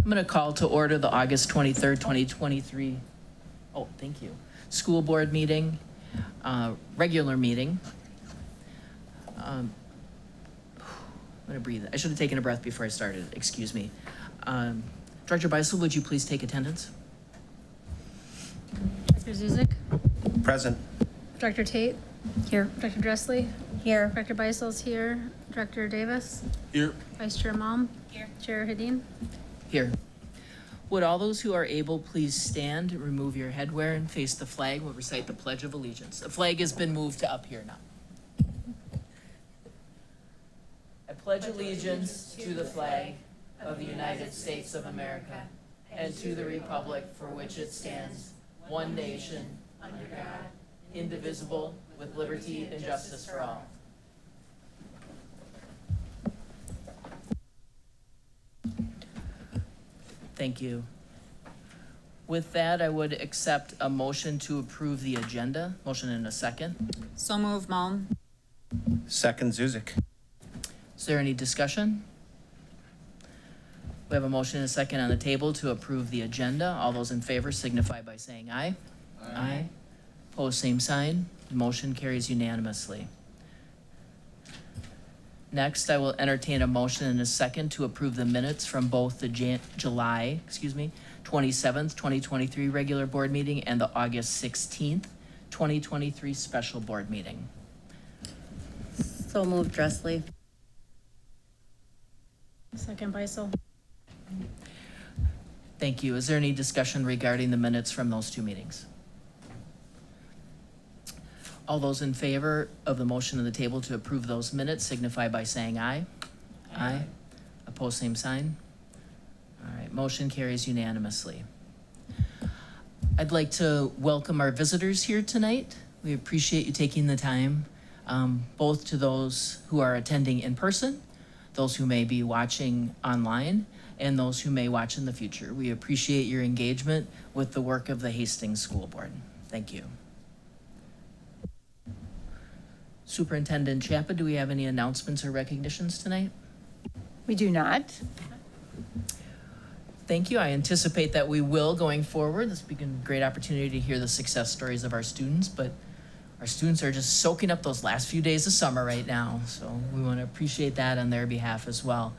I'm going to call to order the August 23rd, 2023, thank you, school board meeting, regular meeting. I'm going to breathe. I should have taken a breath before I started, excuse me. Director Beisel, would you please take attendance? Director Zuzik? Present. Director Tate? Here. Director Dressley? Here. Director Beisel's here. Director Davis? Here. Vice Chair Malm? Here. Chair Hedin? Here. Would all those who are able please stand, remove your headwear, and face the flag? We'll recite the Pledge of Allegiance. The flag has been moved to up here now. I pledge allegiance to the flag of the United States of America and to the republic for which it stands, one nation, under God, indivisible, with liberty and justice for all. Thank you. With that, I would accept a motion to approve the agenda. Motion in a second. So move, Malm. Second, Zuzik. Is there any discussion? We have a motion and a second on the table to approve the agenda. All those in favor signify by saying aye. Aye. Opposed, same sign. Motion carries unanimously. Next, I will entertain a motion and a second to approve the minutes from both the July 27th, 2023 regular board meeting and the August 16th, 2023 special board meeting. So move, Dressley. Second Beisel? Thank you. Is there any discussion regarding the minutes from those two meetings? All those in favor of the motion on the table to approve those minutes signify by saying aye. Aye. Opposed, same sign. All right, motion carries unanimously. I'd like to welcome our visitors here tonight. We appreciate you taking the time, both to those who are attending in person, those who may be watching online, and those who may watch in the future. We appreciate your engagement with the work of the Hastings School Board. Thank you. Superintendent Chapa, do we have any announcements or recognitions tonight? We do not. Thank you. I anticipate that we will going forward. This will be a great opportunity to hear the success stories of our students, but our students are just soaking up those last few days of summer right now. So we want to appreciate that on their behalf as well.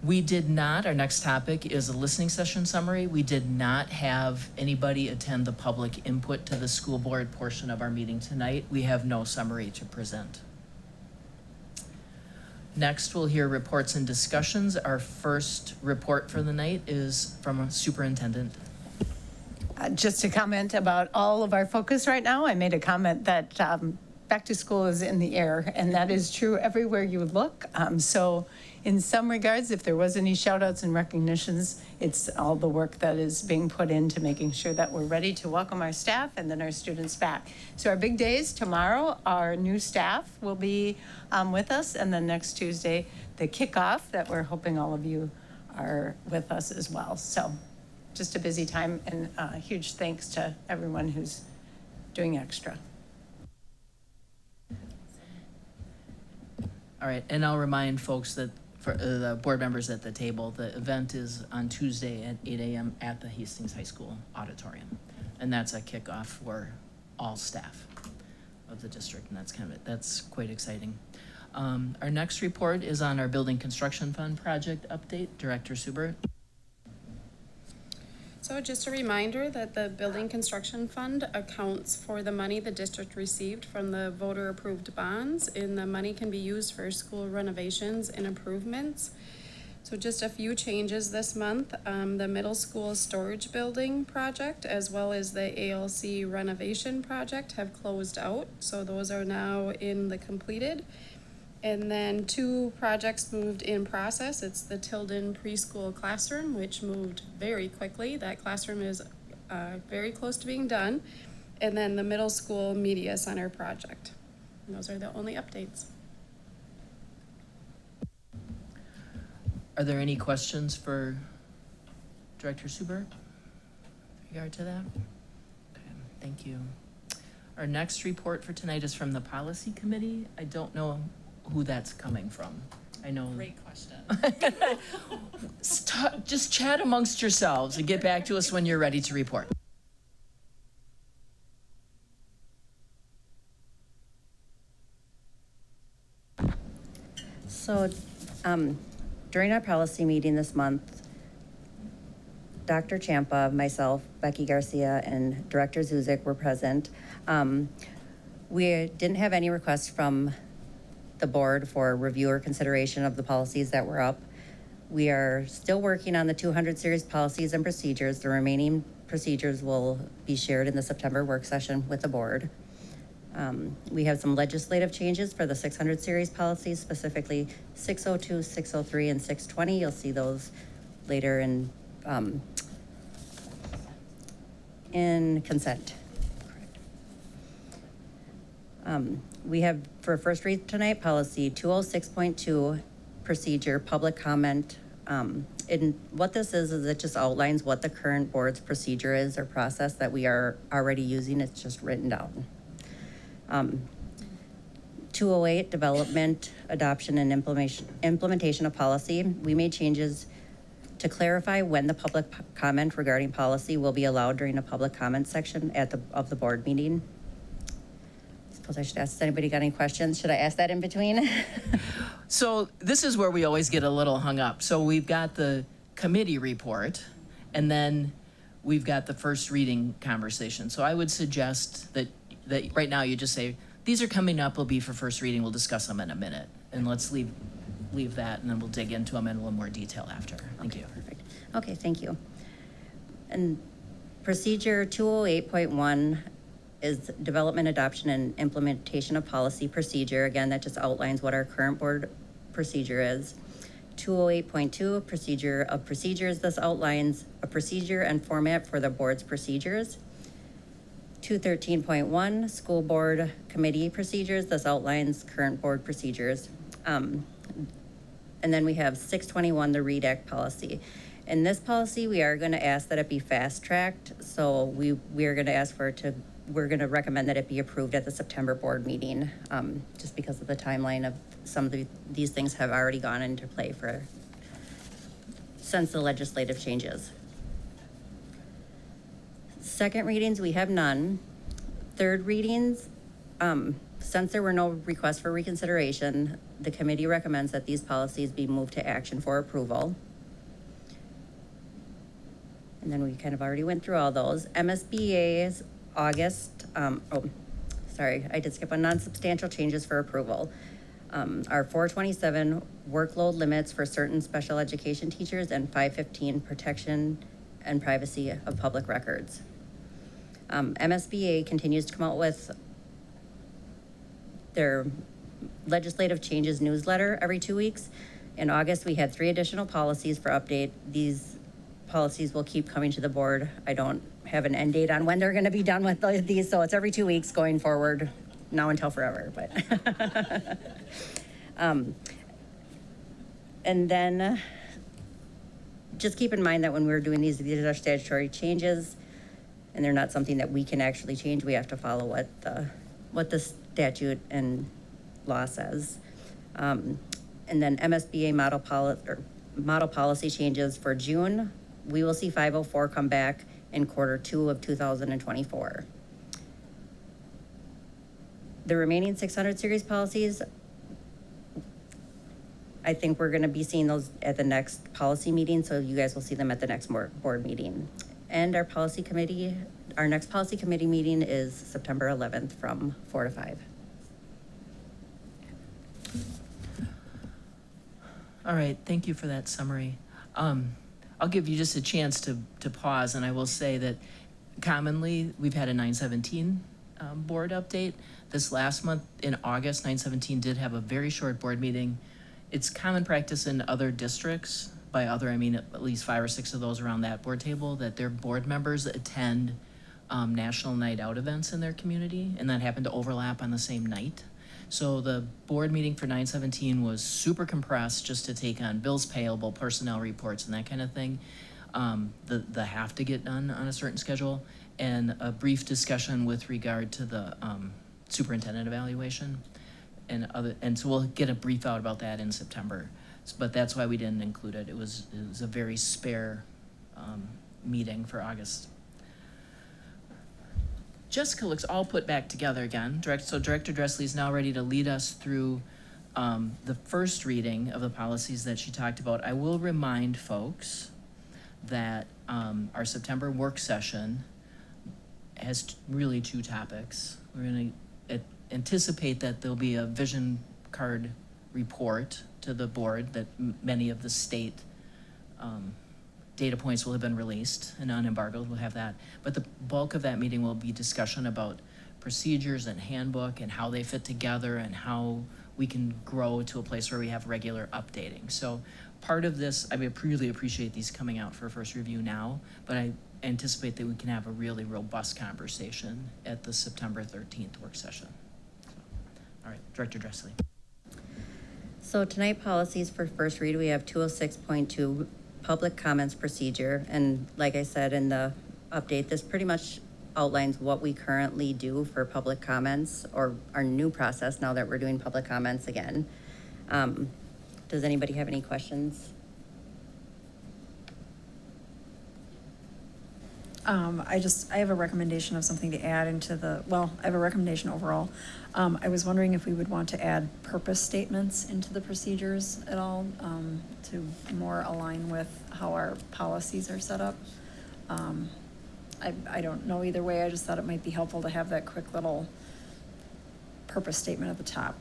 We did not, our next topic is a listening session summary. We did not have anybody attend the public input to the school board portion of our meeting tonight. We have no summary to present. Next, we'll hear reports and discussions. Our first report for the night is from a superintendent. Just to comment about all of our focus right now, I made a comment that back to school is in the air, and that is true everywhere you look. So in some regards, if there was any shout outs and recognitions, it's all the work that is being put into making sure that we're ready to welcome our staff and then our students back. So our big days tomorrow, our new staff will be with us, and then next Tuesday, the kickoff that we're hoping all of you are with us as well. So just a busy time, and huge thanks to everyone who's doing extra. All right, and I'll remind folks that for the board members at the table, the event is on Tuesday at 8 a.m. at the Hastings High School auditorium. And that's a kickoff for all staff of the district, and that's quite exciting. Our next report is on our Building Construction Fund project update. Director Subert. So just a reminder that the Building Construction Fund accounts for the money the district received from the voter-approved bonds, and the money can be used for school renovations and improvements. So just a few changes this month. The middle school storage building project, as well as the ALC renovation project, have closed out. So those are now in the completed. And then two projects moved in process. It's the Tilden preschool classroom, which moved very quickly. That classroom is very close to being done. And then the middle school media center project. And those are the only updates. Are there any questions for Director Subert with regard to that? Okay, thank you. Our next report for tonight is from the Policy Committee. I don't know who that's coming from. I know. Great question. Just chat amongst yourselves and get back to us when you're ready to report. So, during our policy meeting this month, Dr. Champa, myself, Becky Garcia, and Director Zuzik were present. We didn't have any requests from the board for review or consideration of the policies that were up. We are still working on the 200 series policies and procedures. The remaining procedures will be shared in the September work session with the board. We have some legislative changes for the 600 series policies, specifically 602, 603, and 620. You'll see those later in consent. We have for first read tonight, policy 206.2, procedure, public comment. And what this is it just outlines what the current board's procedure is or process that we are already using. It's just written down. 208, development, adoption, and implementation of policy. We made changes to clarify when the public comment regarding policy will be allowed during a public comment section of the board meeting. Suppose I should ask, has anybody got any questions? Should I ask that in between? So this is where we always get a little hung up. So we've got the committee report, and then we've got the first reading conversation. So I would suggest that right now you just say, these are coming up, will be for first reading, we'll discuss them in a minute. And let's leave that, and then we'll dig into them in a little more detail after. Thank you. Perfect. Okay, thank you. And procedure 208.1 is development, adoption, and implementation of policy procedure. Again, that just outlines what our current board procedure is. 208.2, procedure of procedures. This outlines a procedure and format for the board's procedures. 213.1, school board committee procedures. This outlines current board procedures. And then we have 621, the READ Act policy. In this policy, we are going to ask that it be fast-tracked. So we are going to ask we're going to recommend that it be approved at the September board meeting, just because of the timeline of some of these things have already gone into play since the legislative changes. Second readings, we have none. Third readings, since there were no requests for reconsideration, the committee recommends that these policies be moved to action for approval. And then we kind of already went through all those. MSBA's August, I did skip on non-substantial changes for approval. Our 427 workload limits for certain special education teachers and 515 protection and privacy of public records. MSBA continues to come out with their legislative changes newsletter every 2 weeks. In August, we had 3 additional policies for update. These policies will keep coming to the board. I don't have an end date on when they're going to be done with these, so it's every 2 weeks going forward, now until forever. But and then just keep in mind that when we're doing these are statutory changes, and they're not something that we can actually change. We have to follow what the statute and law says. And then MSBA model policy changes for June. We will see 504 come back in Q2 of 2024. The remaining 600 series policies, I think we're going to be seeing those at the next policy meeting, so you guys will see them at the next board meeting. And our next policy committee meeting is September 11th from 4 to 5. All right, thank you for that summary. I'll give you just a chance to pause, and I will say that commonly we've had a 917 board update. This last month in August, 917 did have a very short board meeting. It's common practice in other districts, by other I mean at least 5 or 6 of those around that board table, that their board members attend national night out events in their community, and that happened to overlap on the same night. So the board meeting for 917 was super compressed just to take on bills payable, personnel reports, and that kind of thing. The have to get done on a certain schedule, and a brief discussion with regard to the superintendent evaluation. and so we'll get a brief out about that in September. But that's why we didn't include it. It was a very spare meeting for August. Jessica looks all put back together again. So Director Dressley is now ready to lead us through the first reading of the policies that she talked about. I will remind folks that our September work session has really two topics. We're going to anticipate that there'll be a vision card report to the board that many of the state data points will have been released and unembargoed. We'll have that. But the bulk of that meeting will be discussion about procedures and handbook and how they fit together and how we can grow to a place where we have regular updating. So part of this, I really appreciate these coming out for first review now, but I anticipate that we can have a really robust conversation at the September 13th work session. All right, Director Dressley. So tonight, policies for first read, we have 206.2, public comments procedure. And like I said in the update, this pretty much outlines what we currently do for public comments, or our new process now that we're doing public comments again. Does anybody have any questions? I have a recommendation of something to add into I have a recommendation overall. I was wondering if we would want to add purpose statements into the procedures at all, to more align with how our policies are set up. I don't know either way. I just thought it might be helpful to have that quick little purpose statement at the top.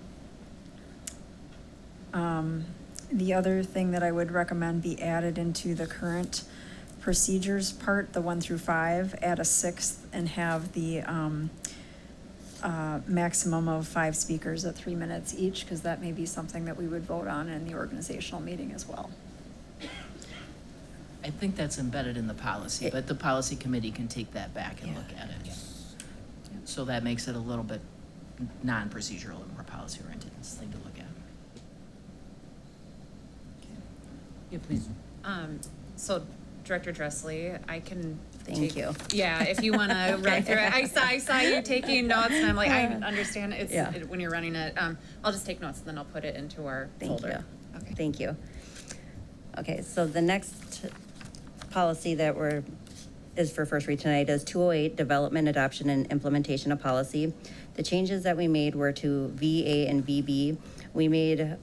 The other thing that I would recommend be added into the current procedures part, the 1 through 5, add a 6th and have the maximum of 5 speakers at 3 minutes each, because that may be something that we would vote on in the organizational meeting as well. I think that's embedded in the policy, but the policy committee can take that back and look at it. Yeah. So that makes it a little bit non-procedural and more policy-oriented thing to look at. Yeah, please. So Director Dressley, I can Thank you. Yeah, if you want to run through it. I saw you taking notes, and I'm like, I understand when you're running it. I'll just take notes, and then I'll put it into our folder. Okay. Thank you. Okay, so the next policy that is for first read tonight is 208, development, adoption, and implementation of policy. The changes that we made were to VA and VB. We made,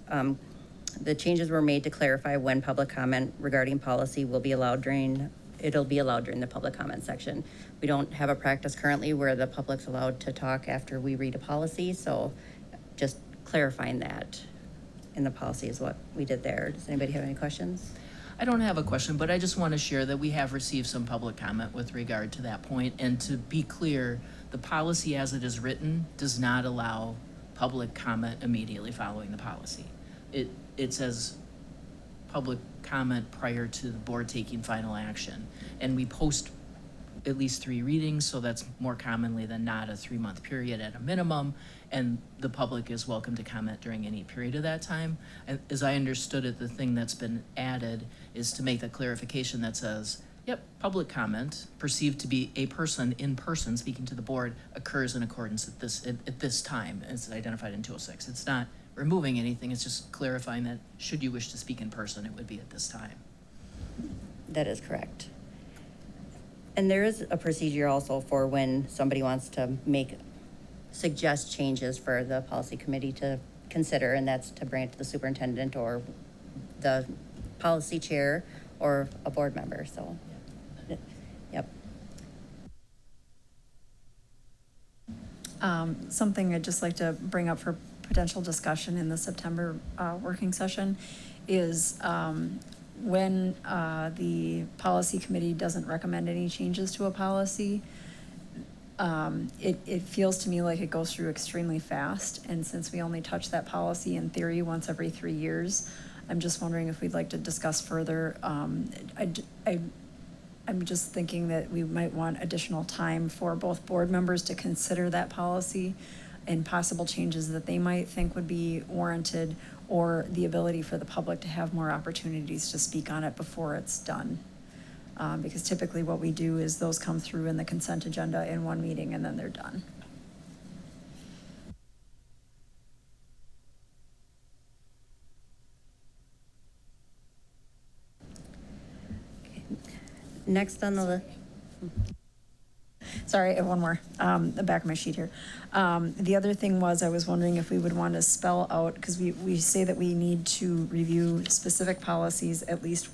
the changes were made to clarify when public comment regarding policy will be allowed it'll be allowed during the public comment section. We don't have a practice currently where the public's allowed to talk after we read a policy, so just clarifying that in the policy is what we did there. Does anybody have any questions? I don't have a question, but I just want to share that we have received some public comment with regard to that point. And to be clear, the policy as it is written does not allow public comment immediately following the policy. It says public comment prior to the board taking final action. And we post at least 3 readings, so that's more commonly than not a 3-month period at a minimum, and the public is welcome to comment during any period of that time. And as I understood it, the thing that's been added is to make the clarification that says, yep, public comment perceived to be a person in person speaking to the board occurs in accordance at this time, as identified in 206. It's not removing anything, it's just clarifying that should you wish to speak in person, it would be at this time. That is correct. And there is a procedure also for when somebody wants to suggest changes for the policy committee to consider, and that's to bring it to the superintendent or the policy chair or a board member, so, yep. Something I'd just like to bring up for potential discussion in the September working session is when the policy committee doesn't recommend any changes to a policy, it feels to me like it goes through extremely fast. And since we only touch that policy in theory once every 3 years, I'm just wondering if we'd like to discuss further. I'm just thinking that we might want additional time for both board members to consider that policy and possible changes that they might think would be warranted, or the ability for the public to have more opportunities to speak on it before it's done. Because typically what we do is those come through in the consent agenda in one meeting and then they're done. Next on the list. Sorry, I have one more, the back of my sheet here. The other thing was, I was wondering if we would want to spell out, because we say that we need to review specific policies at least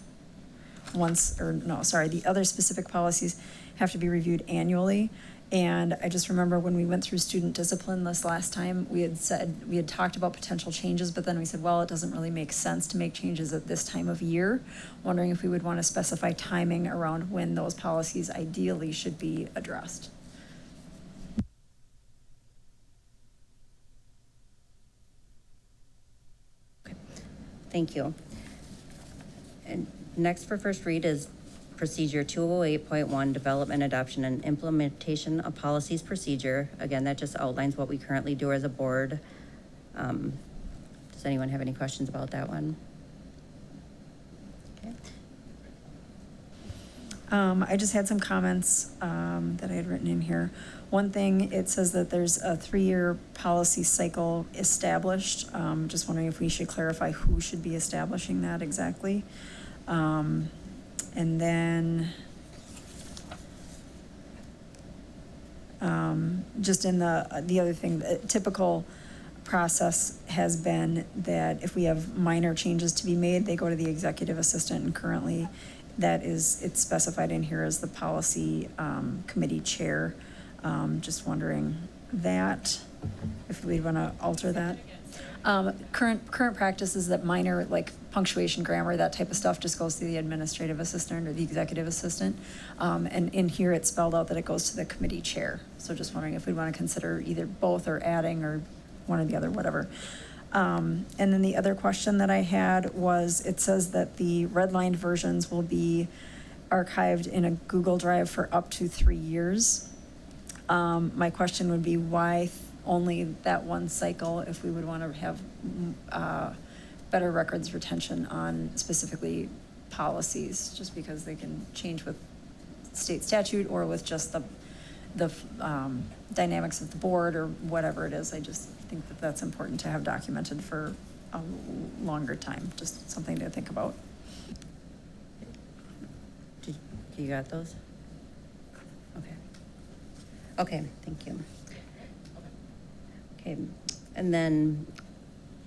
once, or no, sorry, the other specific policies have to be reviewed annually. And I just remember when we went through student discipline this last time, we had talked about potential changes, but then we said, well, it doesn't really make sense to make changes at this time of year. Wondering if we would want to specify timing around when those policies ideally should be addressed. Thank you. And next for first read is Procedure 208.1, Development, Adoption, and Implementation of Policies Procedure. Again, that just outlines what we currently do as a board. Does anyone have any questions about that one? Okay. I just had some comments that I had written in here. One thing, it says that there's a 3-year policy cycle established. Just wondering if we should clarify who should be establishing that exactly. And then just in the other thing, the typical process has been that if we have minor changes to be made, they go to the executive assistant, and currently it's specified in here as the policy committee chair. Just wondering that, if we'd want to alter that. Current practice is that minor, like punctuation, grammar, that type of stuff just goes to the administrative assistant or the executive assistant. And in here, it's spelled out that it goes to the committee chair. So just wondering if we'd want to consider either both or adding or one or the other, whatever. And then the other question that I had was, it says that the redlined versions will be archived in a Google Drive for up to 3 years. My question would be, why only that one cycle if we would want to have better records retention on specifically policies, just because they can change with state statute or with just the dynamics of the board or whatever it is. I just think that that's important to have documented for a longer time, just something to think about. You got those? Okay. Okay, thank you. Okay, and then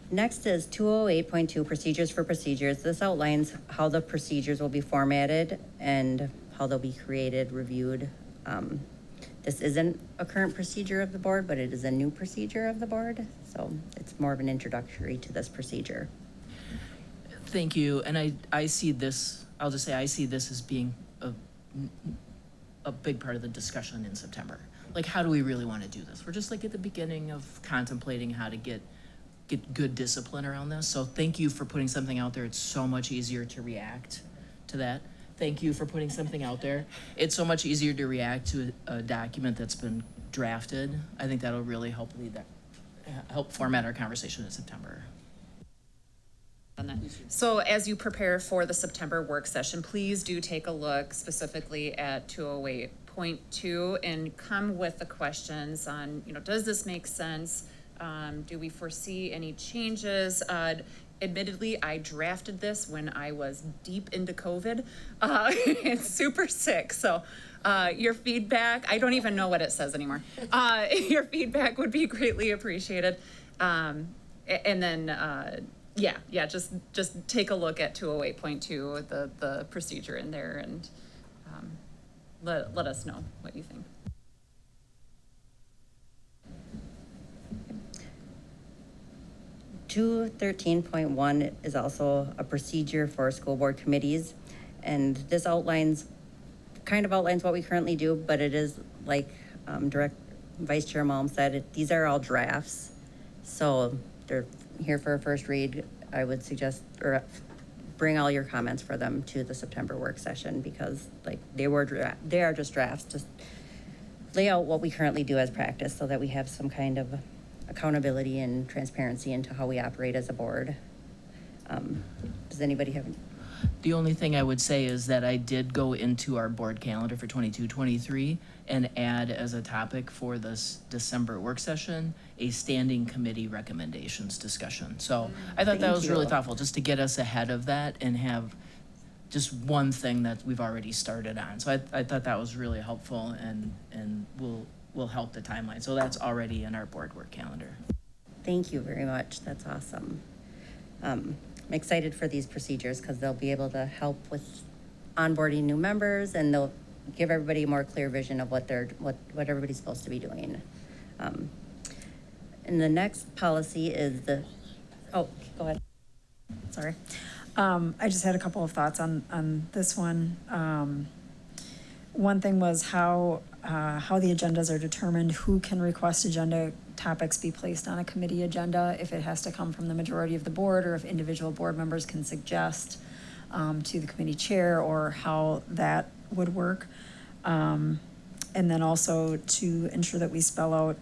next is 208.2, Procedures for Procedures. This outlines how the procedures will be formatted and how they'll be created, reviewed. This isn't a current procedure of the board, but it is a new procedure of the board. So it's more of an introductory to this procedure. Thank you, and I see this, I'll just say, I see this as being a big part of the discussion in September. Like, how do we really want to do this? We're just like at the beginning of contemplating how to get good discipline around this. So thank you for putting something out there. It's so much easier to react to that. Thank you for putting something out there. It's so much easier to react to a document that's been drafted. I think that'll really help help format our conversation in September. So as you prepare for the September work session, please do take a look specifically at 208.2 and come with the questions on, does this make sense? Do we foresee any changes? Admittedly, I drafted this when I was deep into COVID and super sick. So your feedback, I don't even know what it says anymore. Your feedback would be greatly appreciated. And then, just take a look at 208.2, the procedure in there, and let us know what you think. 213.1 is also a procedure for school board committees, and this outlines what we currently do, but it is like Direct Vice Chair Malm said, these are all drafts, so they're here for a first read. I would suggest bring all your comments for them to the September work session, because they are just drafts. Just lay out what we currently do as practice so that we have some kind of accountability and transparency into how we operate as a board. Does anybody have? The only thing I would say is that I did go into our board calendar for 22-23 and add as a topic for this December work session a standing committee recommendations discussion. So I thought that was really thoughtful, just to get us ahead of that and have just one thing that we've already started on. So I thought that was really helpful and will help the timeline. So that's already in our board work calendar. Thank you very much. That's awesome. I'm excited for these procedures because they'll be able to help with onboarding new members, and they'll give everybody a more clear vision of what everybody's supposed to be doing. And the next policy is go ahead. Sorry. I just had a couple of thoughts on this one. One thing was how the agendas are determined, who can request agenda topics be placed on a committee agenda, if it has to come from the majority of the board, or if individual board members can suggest to the committee chair, or how that would work. And then also to ensure that we spell out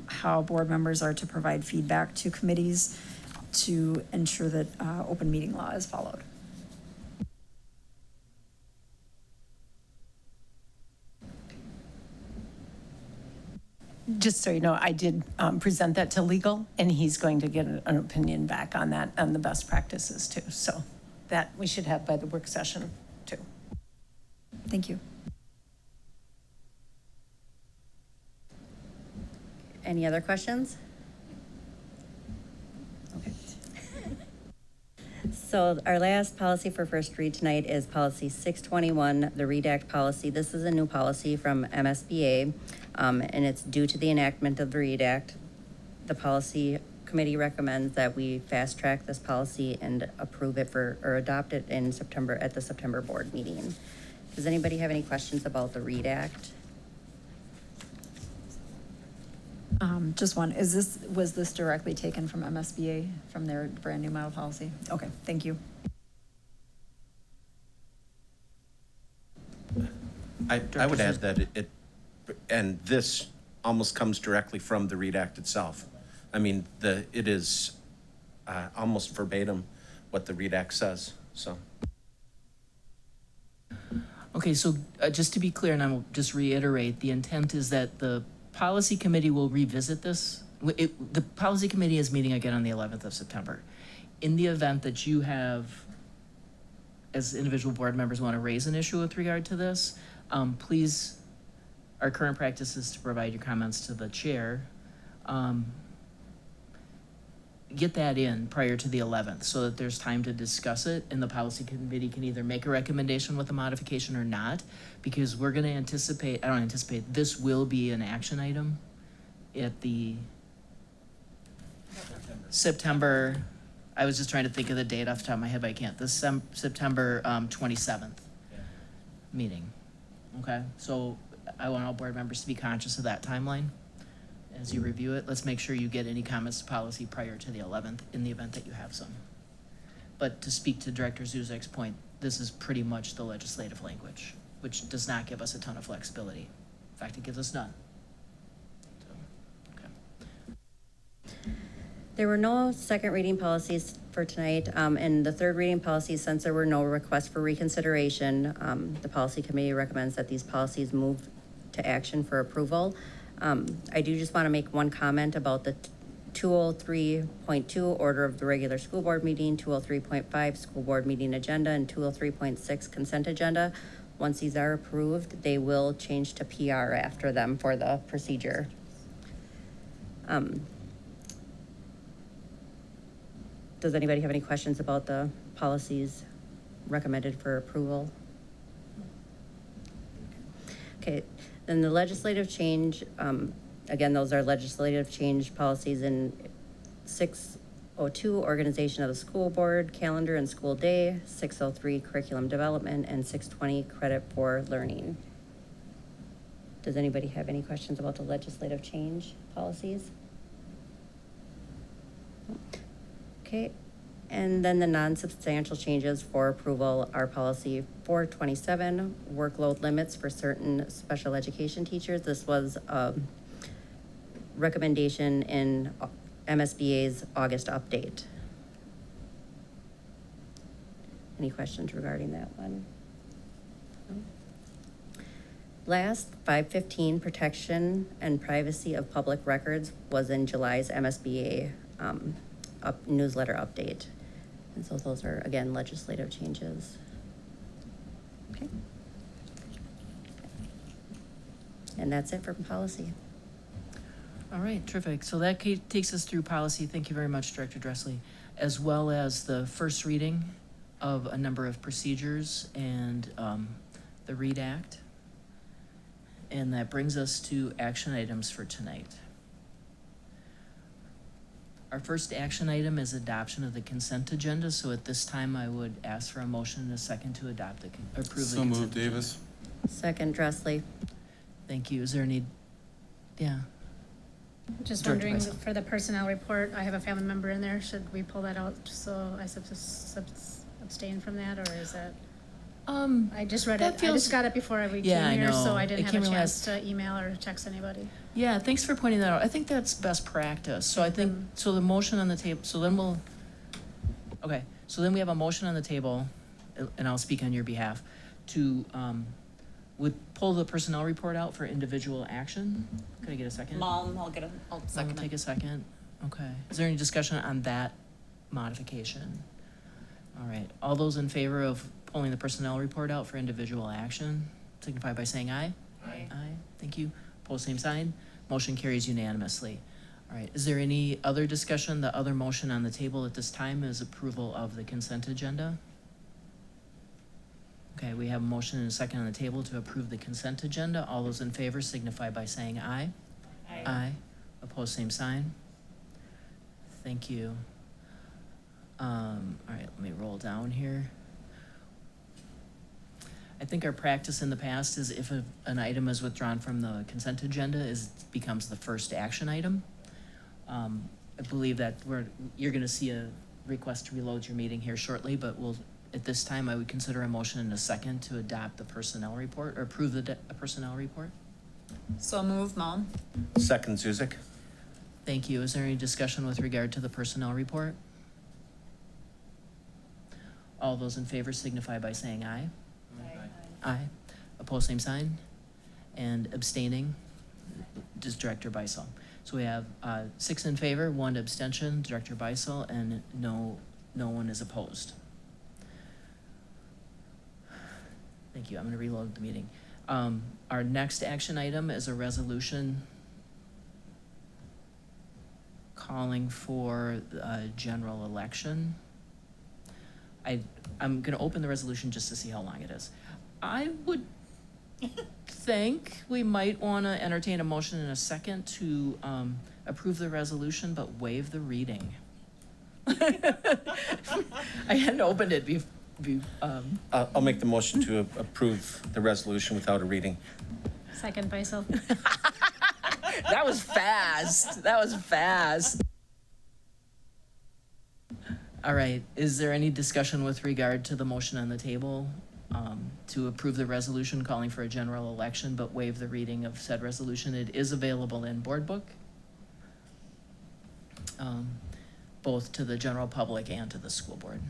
how board members are to provide feedback to committees to ensure that open meeting law is followed. Just so you know, I did present that to legal, and he's going to get an opinion back on that, on the best practices too. So that we should have by the work session too. Thank you. Any other questions? Okay. So our last policy for first read tonight is policy 621, the READ Act policy. This is a new policy from MSBA, and it's due to the enactment of the READ Act. The policy committee recommends that we fast track this policy and approve it or adopt it in September at the September board meeting. Does anybody have any questions about the READ Act? Just one, was this directly taken from MSBA, from their brand new model policy? Okay, thank you. I would add that and this almost comes directly from the READ Act itself. I mean, it is almost verbatim what the READ Act says, so. Okay, so just to be clear, and I will just reiterate, the intent is that the policy committee will revisit this. The policy committee is meeting again on the 11th of September. In the event that you have, as individual board members, want to raise an issue with regard to this, please, our current practice is to provide your comments to the chair. Get that in prior to the 11th so that there's time to discuss it, and the policy committee can either make a recommendation with a modification or not, because we're going to anticipate, I don't anticipate, this will be an action item at the September, I was just trying to think of the date off the top of my head, but I can't, the September 27th meeting. Okay, so I want all board members to be conscious of that timeline. As you review it, let's make sure you get any comments to policy prior to the 11th in the event that you have some. But to speak to Director Zuzek's point, this is pretty much the legislative language, which does not give us a ton of flexibility. In fact, it gives us none. So, okay. There were no second reading policies for tonight, and the third reading policies, since there were no requests for reconsideration, the policy committee recommends that these policies move to action for approval. I do just want to make one comment about the 203.2 order of the regular school board meeting, 203.5 school board meeting agenda, and 203.6 consent agenda. Once these are approved, they will change to PR after them for the procedure. Does anybody have any questions about the policies recommended for approval? Okay. Then the legislative change, again, those are legislative change policies in 602, organization of the school board, calendar and school day, 603, curriculum development, and 620, credit for learning. Does anybody have any questions about the legislative change policies? Okay. And then the non-substantial changes for approval are policy 427, workload limits for certain special education teachers. This was a recommendation in MSBA's August update. Any questions regarding that one? Last, 515, protection and privacy of public records, was in July's MSBA newsletter update. And so those are, again, legislative changes. Okay. And that's it for policy. All right, terrific. So that takes us through policy. Thank you very much, Director Dressley, as well as the first reading of a number of procedures and the READ Act. And that brings us to action items for tonight. Our first action item is adoption of the consent agenda. So at this time, I would ask for a motion and a second to adopt approve the consent So moved, agenda. Davis. Second, Dressley. Thank you. Is there any, yeah, Just Director wondering, Bison. for the personnel report, I have a family member in there. Should we pull that out so I abstain from that, or is that? I just read that it. I feels- just got it before we Yeah, I came here, so know. I It didn't have came a in chance to email or text anybody. yeah, thanks for pointing that out. I think that's best practice. So I think, so the motion on the table, so then we'll, okay, so then we have a motion on the table, and I'll speak on your behalf, to, would pull the personnel report out for individual action. Could I get a second? Mom, I'll second Take it. a second. Okay. Is there any discussion on that modification? All right. All those in favor of pulling the personnel report out for individual action, signify by saying aye. Aye. Aye. Thank you. Pose same sign. Motion carries unanimously. All right. Is there any other discussion? The other motion on the table at this time is approval of the consent agenda. Okay, we have a motion and a second on the table to approve the consent agenda. All those in favor signify by saying aye. Aye. Opposed, same sign. Thank you. All right, let me roll down here. I think our practice in the past is if an item is withdrawn from the consent agenda, becomes the first action item. I believe that you're gonna see a request to reload your meeting here shortly, but at this time, I would consider a motion and a second to adopt the personnel report, or approve the personnel report. So move, Mom. Second, Zuzik. Thank you. Is there any discussion with regard to the personnel report? All those in favor signify by saying aye. Aye. Opposed, same sign. And abstaining, just Director Beisel. So we have 6 in favor, 1 abstention, Director Beisel, and no one is opposed. Thank you. I'm going to reload the meeting. Our next action item is a resolution calling for a general election. I'm going to open the resolution just to see how long it is. I would think we might want to entertain a motion in a second to approve the resolution, but waive the reading. I hadn't opened it I'll make the motion to approve the resolution without a reading. Second, Beisel. That was fast. That was fast. All right. Is there any discussion with regard to the motion on the table to approve the resolution calling for a general election but waive the reading of said resolution? It is available in board book, both to the general public and to the school board.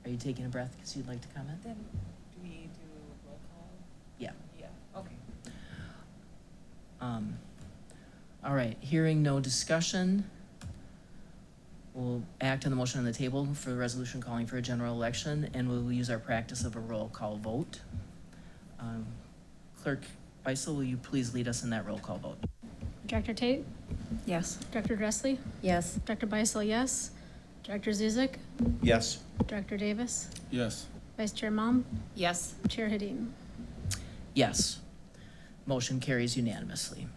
Are you taking a breath because you'd like to comment? Then do we do roll call? Yeah. Yeah, okay. All right, hearing no discussion, we'll act on the motion on the table for the resolution calling for a general election, and we'll use our practice of a roll call vote. Clerk Beisel, will you please lead us in that roll call vote? Director Tate? Yes. Director Dressley? Yes. Dr. Beisel, yes. Director Zuzik? Yes. Director Davis? Yes. Vice Chair Mom? Yes. Chair Hadeen? Yes. Motion carries unanimously.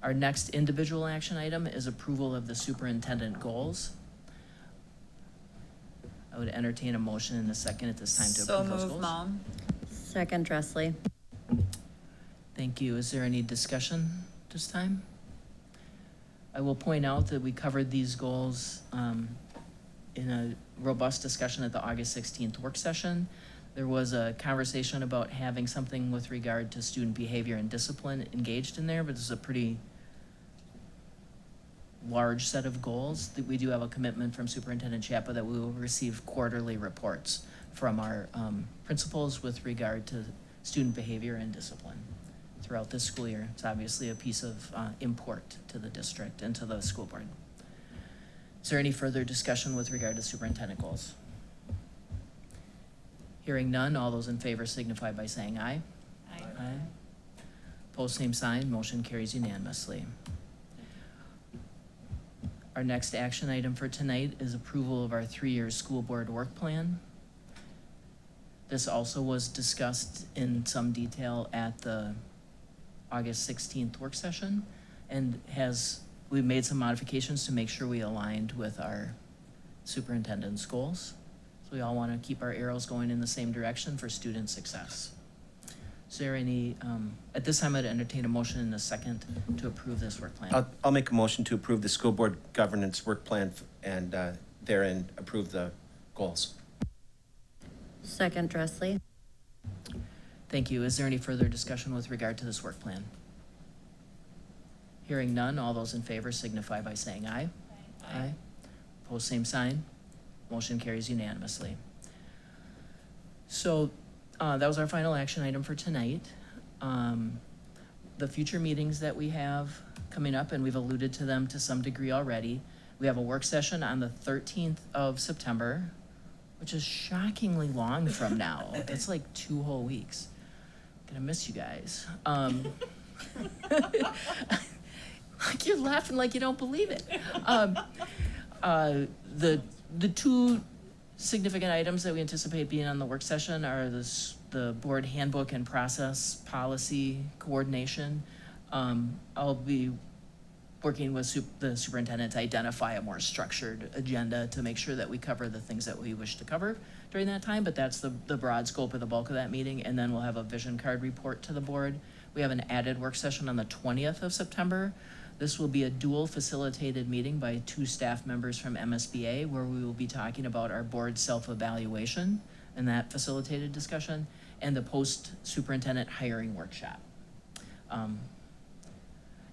Our next individual action item is approval of the superintendent goals. I would entertain a motion in a second at this time to So approve those move, goals. Mom. Second, Dressley. Thank you. Is there any discussion this time? I will point out that we covered these goals in a robust discussion at the August 16th work session. There was a conversation about having something with regard to student behavior and discipline engaged in there, but this is a pretty large set of goals. That we do have a commitment from Superintendent Chapa that we will receive quarterly reports from our principals with regard to student behavior and discipline throughout this school year. It's obviously a piece of import to the district and to the school board. Is there any further discussion with regard to superintendent goals? Hearing none, all those in favor signify by saying aye. Aye. Opposed, same sign, motion carries unanimously. Our next action item for tonight is approval of our 3-year school board work plan. This also was discussed in some detail at the August 16th work session and we made some modifications to make sure we aligned with our superintendent's goals. So we all want to keep our arrows going in the same direction for student success. Is there any, at this time I'd entertain a motion in a second to approve this work plan. I'll make a motion to approve the school board governance work plan and therein approve the goals. Second, Dressley. Thank you. Is there any further discussion with regard to this work plan? Hearing none, all those in favor signify by saying aye. Aye. Opposed, same sign. Motion carries unanimously. So that was our final action item for tonight. The future meetings that we have coming up, and we've alluded to them to some degree already. We have a work session on the 13th of September, which is shockingly long from now. That's like 2 whole weeks. Gonna miss you guys. Like you're laughing like you don't believe it. The 2 significant items that we anticipate being on the work session are the board handbook and process policy coordination. I'll be working with the superintendent to identify a more structured agenda to make sure that we cover the things that we wish to cover during that time, but that's the broad scope of the bulk of that meeting, and then we'll have a vision card report to the board. We have an added work session on the 20th of September. This will be a dual facilitated meeting by 2 staff members from MSBA where we will be talking about our board self-evaluation and that facilitated discussion and the post-superintendent hiring workshop.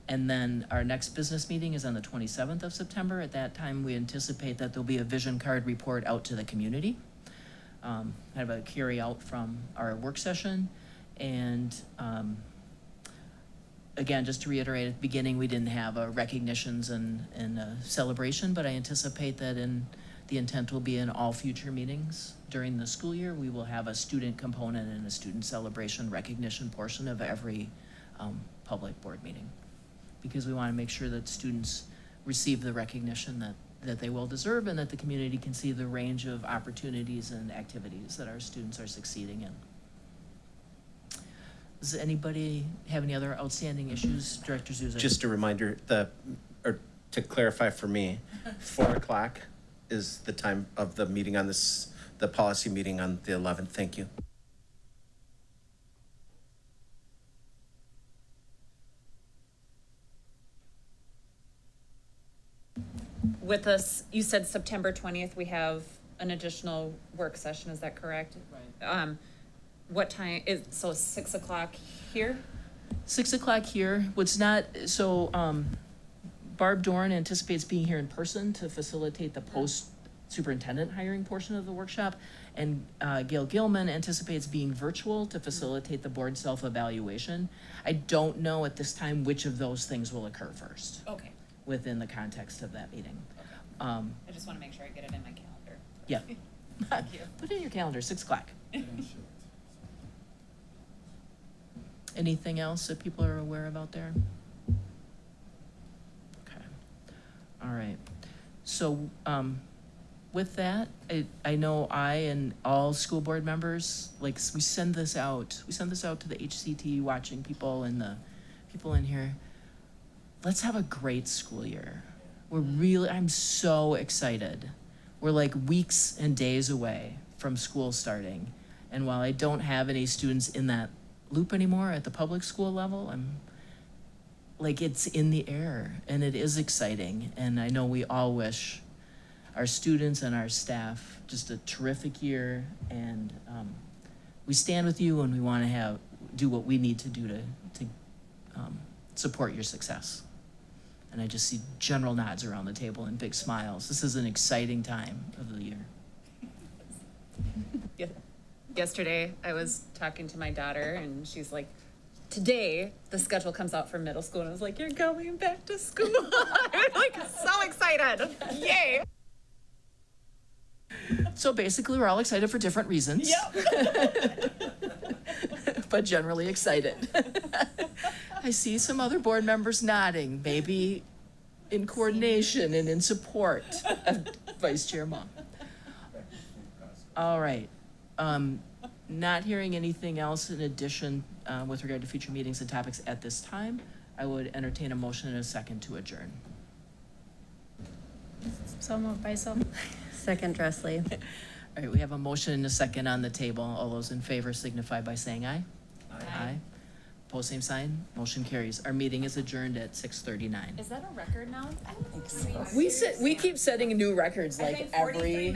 And then our next business meeting is on the 27th of September. At that time, we anticipate that there'll be a vision card report out to the community. Kind of a carry out from our work session. And again, just to reiterate at the beginning, we didn't have a recognitions and a celebration, but I anticipate that the intent will be in all future meetings during the school year, we will have a student component and a student celebration recognition portion of every public board meeting. Because we want to make sure that students receive the recognition that they will deserve and that the community can see the range of opportunities and activities that our students are succeeding in. Does anybody have any other outstanding issues? Director Zuzak? Just a reminder, or to clarify for me, 4 o'clock is the time of the meeting on this, the policy meeting on the 11th. Thank you. With us, you said September 20th, we have an additional work session, is that correct? Right. What time is, so 6 o'clock here? 6 o'clock here. What's not, so Barb Dorn anticipates being here in person to facilitate the post-superintendent hiring portion of the workshop. And Gail Gilman anticipates being virtual to facilitate the board self-evaluation. I don't know at this time which of those things will occur first. Okay. Within the context of that meeting. I just want to make sure I get it in my calendar. Yeah. Thank you. Put it in your calendar, 6 o'clock. Anything else that people are aware about there? Okay. All right. So with that, I know I and all school board members, like we send this out to the HCT watching people and the people in here. Let's have a great school year. I'm so excited. We're like weeks and days away from school starting. And while I don't have any students in that loop anymore at the public school level, I'm like, it's in the air and it is exciting. And I know we all wish our students and our staff just a terrific year. And we stand with you and we want to do what we need to do to support your success. And I just see general nods around the table and big smiles. This is an exciting time of the year. Yeah. Yesterday, I was talking to my daughter and she's like, today, the schedule comes out for middle school, and I was like, you're going back to school. I'm like, so excited. Yay. So basically, we're all excited for different reasons. But generally excited. I see some other board members nodding, maybe in coordination and in support of Vice Chair Mom. All right. Not hearing anything else in addition with regard to future meetings and topics at this time, I would entertain a motion and a second to adjourn. So moved by so. Second, Dressley. All right, we have a motion and a second on the table. All those in favor signify by saying aye. Aye. Pose same sign. Motion carries. Our meeting is adjourned at 6:39. Is that a record now? We keep setting new records like every